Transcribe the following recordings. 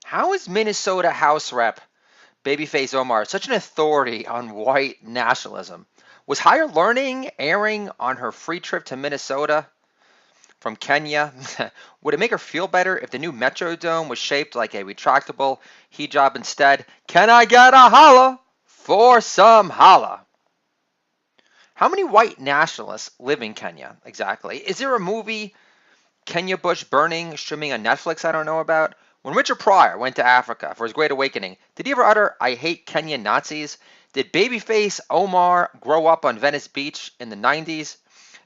How is Minnesota House Rep Babyface Omar such an authority on white nationalism? Was Higher Learning airing on her free trip to Minnesota from Kenya? Would it make her feel better if the new Metrodome was shaped like a retractable hijab instead? Can I get a holla for some holla? How many white nationalists live in Kenya exactly? Is there a movie, Kenya Bush Burning, streaming on Netflix I don't know about? When Richard Pryor went to Africa for his Great Awakening, did he ever utter, I hate Kenyan Nazis? Did Babyface Omar grow up on Venice Beach in the 90s?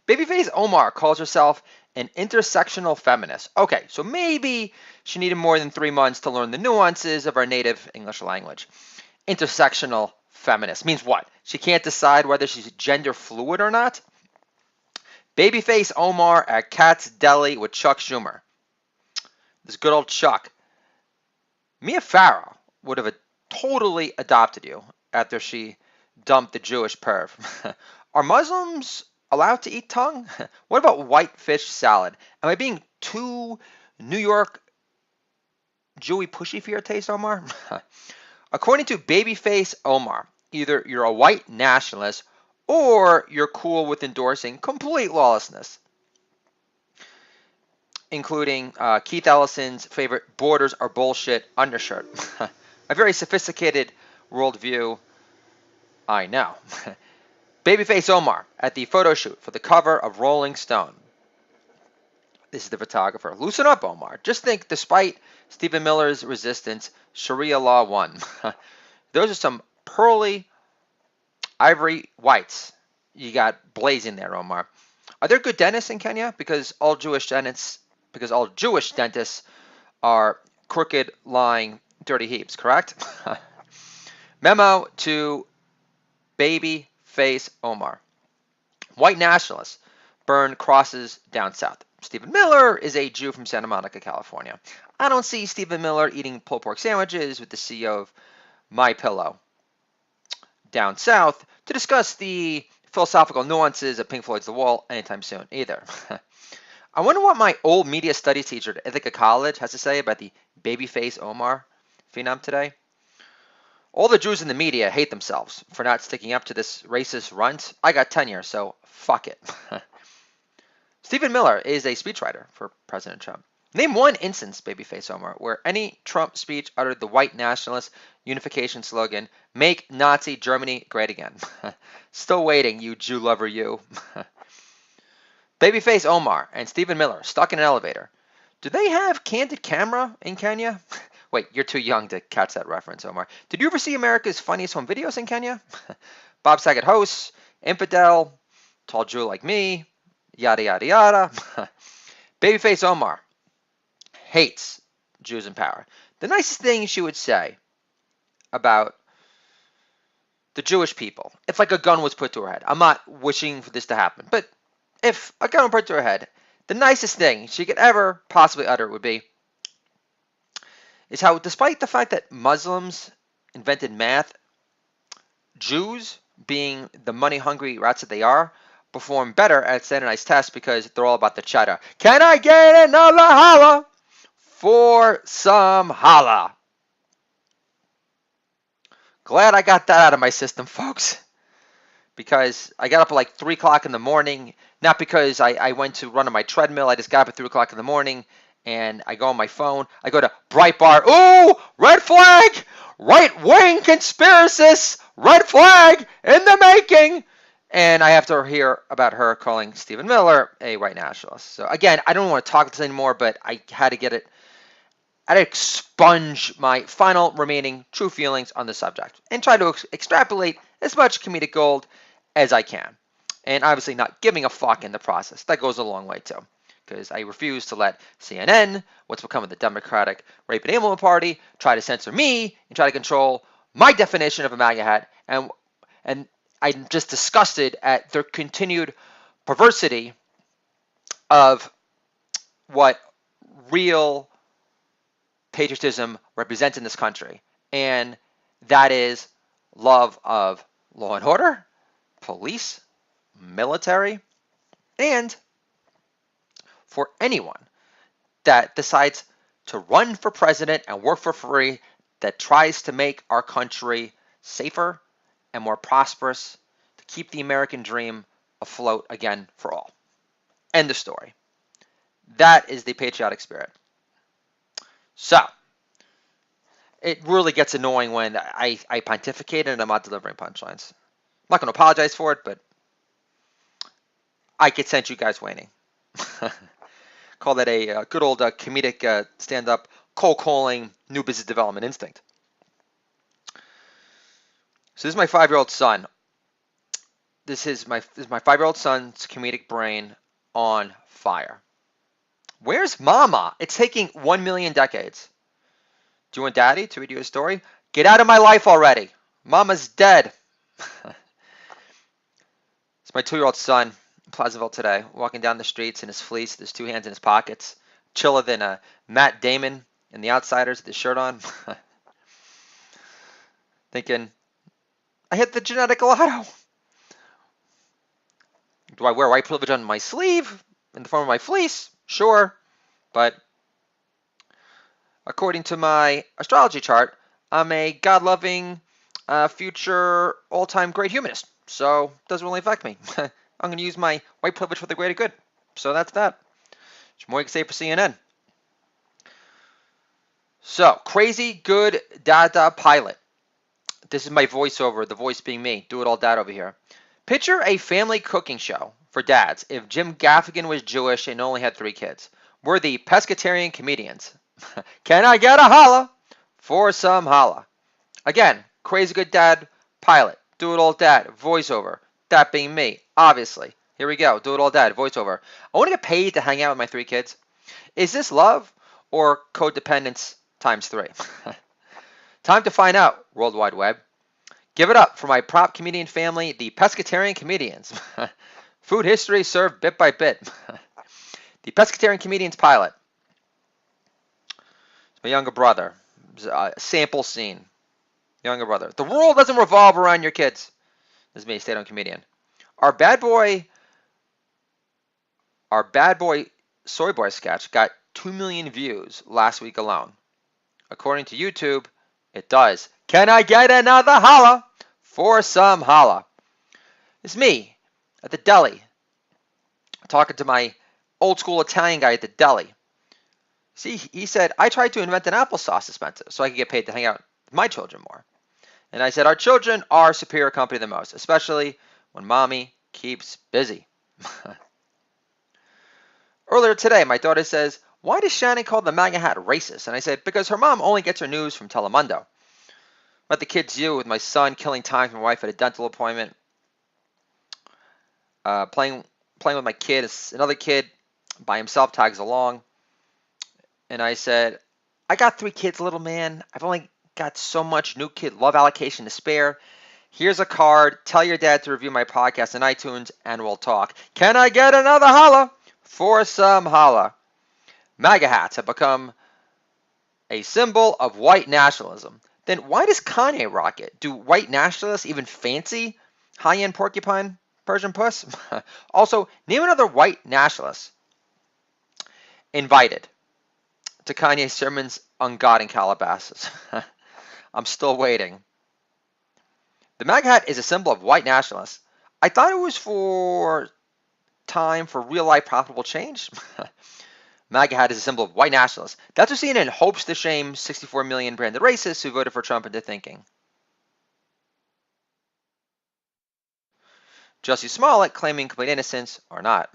Babyface Omar calls herself an intersectional feminist. Okay, so maybe she needed more than 3 months to learn the nuances of our native English language. Intersectional feminist means what? She can't decide whether she's gender fluid or not? Babyface Omar at Katz Deli with Chuck Schumer. This good old Chuck. Mia Farrow would have totally adopted you after she dumped the Jewish perv. Are Muslims allowed to eat tongue? What about white fish salad? Am I being too New York Jewy pushy for your taste, Omar? According to Babyface Omar, either you're a white nationalist or you're cool with endorsing complete lawlessness, including Keith Ellison's favorite borders are bullshit undershirt. A very sophisticated worldview, I know. Babyface Omar at the photo shoot for the cover of Rolling Stone. This is the photographer. Loosen up, Omar. Just think, despite Stephen Miller's resistance, Sharia law won. Those are some pearly ivory whites you got blazing there, Omar. Are there good dentists in Kenya? Because all Jewish dentists are crooked, lying, dirty heaps, correct? Memo to Babyface Omar. White nationalists burn crosses down south. Stephen Miller is a Jew from Santa Monica, California. I don't see Stephen Miller eating pulled pork sandwiches with the CEO of My Pillow down south to discuss the philosophical nuances of Pink Floyd's The Wall anytime soon either. I wonder what my old media studies teacher at Ithaca College has to say about the Babyface Omar phenom today. All the Jews in the media hate themselves for not sticking up to this racist runt. I got tenure, so fuck it. Stephen Miller is a speechwriter for President Trump. Name one instance, Babyface Omar, where any Trump speech uttered the white nationalist unification slogan, make Nazi Germany great again. Still waiting, you Jew lover, you. Babyface Omar and Stephen Miller stuck in an elevator. Do they have candid camera in Kenya? Wait, you're too young to catch that reference, Omar. Did you ever see America's Funniest Home Videos in Kenya? Bob Saget hosts, infidel, tall Jew like me, yada yada yada. Babyface Omar hates Jews in power. The nicest thing she would say about the Jewish people, if like a gun was put to her head. I'm not wishing for this to happen, but if a gun was put to her head, the nicest thing she could ever possibly utter would be, is how despite the fact that Muslims invented math, Jews, being the money-hungry rats that they are, perform better at standardized tests because they're all about the cheddar. Can I get another holla for some holla? Glad I got that out of my system, folks. Because I got up at like 3 o'clock in the morning, not because I went to run on my treadmill. I just got up at 3 o'clock in the morning, and I go on my phone. I go to Breitbart. Ooh, red flag! Right-wing conspiracists! Red flag in the making! And I have to hear about her calling Stephen Miller a white nationalist. So again, I don't want to talk this anymore, but I had to get it. I had to expunge my final remaining true feelings on the subject and try to extrapolate as much comedic gold as I can. And obviously not giving a fuck in the process. That goes a long way too. Because I refuse to let CNN, what's become of the Democratic Rape and Enablement Party, try to censor me and try to control my definition of a MAGA hat. And I'm just disgusted at their continued perversity of what real patriotism represents in this country. And that is love of law and order, police, military, and for anyone that decides to run for president and work for free that tries to make our country safer and more prosperous, to keep the American dream afloat again for all. End of story. That is the patriotic spirit. So, it really gets annoying when I pontificate and I'm not delivering punchlines. I'm not going to apologize for it, but I could sense you guys waning. Call that a good old comedic stand-up cold calling new business development instinct. So this is my 5-year-old son. This is my 5-year-old son's comedic brain on fire. Where's Mama? It's taking 1 million decades. Do you want Daddy to read you a story? Get out of my life already. Mama's dead. It's my 2-year-old son in Pleasantville today, walking down the streets in his fleece with his 2 hands in his pockets, chiller than Matt Damon in The Outsiders with his shirt on. Thinking, I hit the genetic lotto. Do I wear white privilege on my sleeve in the form of my fleece? Sure, but according to my astrology chart, I'm a God-loving, future all-time great humanist. So it doesn't really affect me. I'm going to use my white privilege for the greater good. So that's that. It's more you can say for CNN. So, crazy good dada pilot. This is my voiceover, the voice being me. Do it all dad over here. Picture a family cooking show for dads if Jim Gaffigan was Jewish and only had 3 kids. We're the pescatarian comedians. Can I get a holla for some holla? Again, crazy good dad pilot. Do it all dad voiceover. That being me, obviously. Here we go. Do it all dad voiceover. I want to get paid to hang out with my 3 kids. Is this love or codependence times 3? Time to find out, World Wide Web. Give it up for my prop comedian family, the pescatarian comedians. Food history served bit by bit. The pescatarian comedians pilot. It's my younger brother. Sample scene. Younger brother. The world doesn't revolve around your kids. This is me, stay-at-home comedian. Our bad boy Soy Boy sketch got 2 million views last week alone. According to YouTube, it does. Can I get another holla for some holla? It's me at the deli talking to my old school Italian guy at the deli. See, he said, I tried to invent an applesauce dispenser so I could get paid to hang out with my children more. And I said, our children are superior company the most, especially when mommy keeps busy. Earlier today, my daughter says, why does Shannon call the MAGA hat racist? And I said, because her mom only gets her news from Telemundo. Let the kids you with my son killing time with my wife at a dental appointment. Playing with my kid. Another kid by himself tags along. And I said, I got 3 kids, little man. I've only got so much new kid love allocation to spare. Here's a card. Tell your dad to review my podcast on iTunes and we'll talk. Can I get another holla for some holla? MAGA hats have become a symbol of white nationalism. Then why does Kanye rock it? Do white nationalists even fancy high-end porcupine Persian puss? Also, name another white nationalist invited to Kanye's sermons on God in Calabasas. I'm still waiting. The MAGA hat is a symbol of white nationalists. I thought it was for time for real-life profitable change. MAGA hat is a symbol of white nationalists. That's what CNN hopes to shame 64 million branded racists who voted for Trump into thinking. Jussie Smollett claiming complete innocence or not.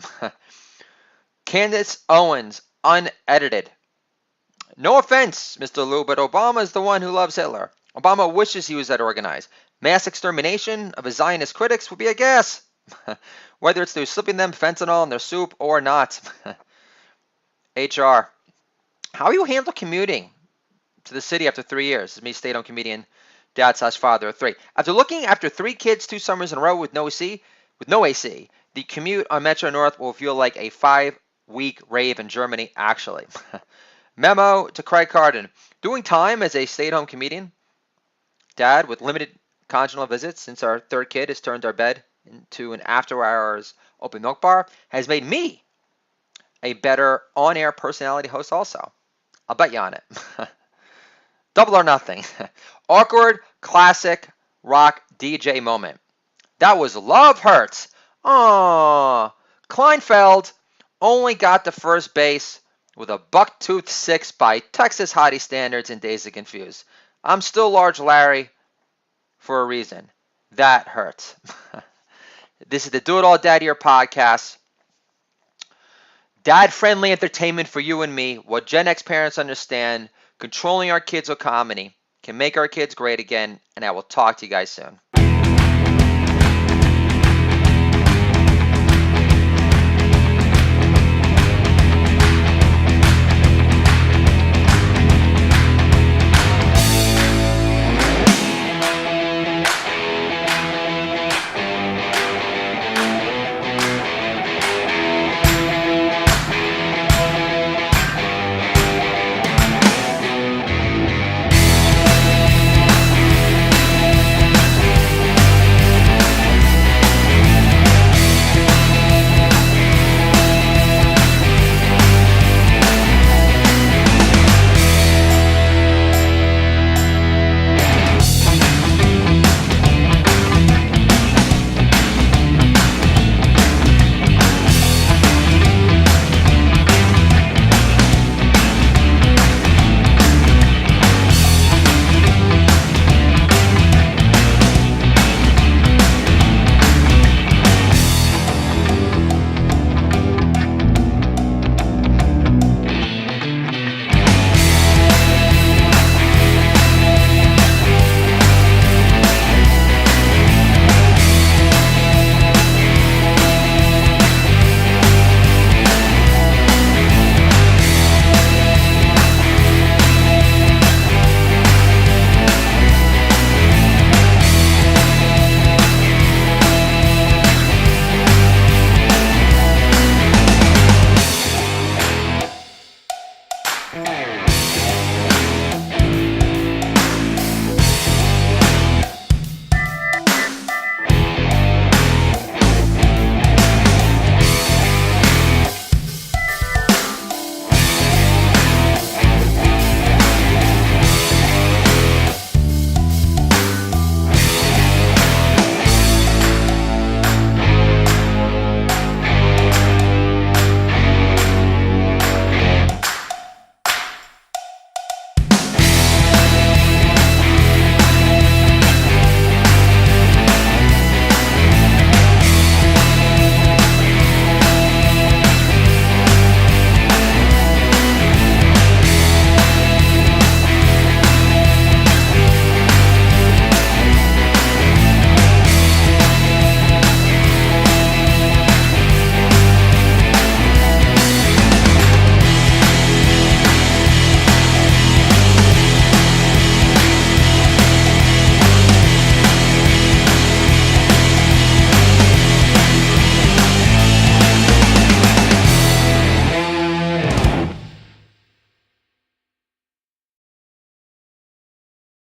Candace Owens, unedited. No offense, Mr. Lou, but Obama is the one who loves Hitler. Obama wishes he was that organized. Mass extermination of his Zionist critics would be a gas. Whether it's through slipping them fentanyl in their soup or not. HR. How you handle commuting to the city after 3 years? This is me, stay-at-home comedian, dad/father of 3. After looking after 3 kids 2 summers in a row with no AC, the commute on Metro North will feel like a 5-week rave in Germany, actually. Memo to Craig Carden. Doing time as a stay-at-home comedian, dad with limited conjugal visits since our 3rd kid has turned our bed into an after-hours open milk bar, has made me a better on-air personality host also. I'll bet you on it. Double or nothing. Awkward classic rock DJ moment. That was Love Hurts. Aww. Kleinfeld only got to first base with a buck-tooth six by Texas hottie standards in Dazed and Confused. I'm still Large Larry for a reason. That hurts. This is the Do It All Dad Here podcast. Dad-friendly entertainment for you and me. What Gen X parents understand. Controlling our kids with comedy can make our kids great again. And I will talk to you guys soon.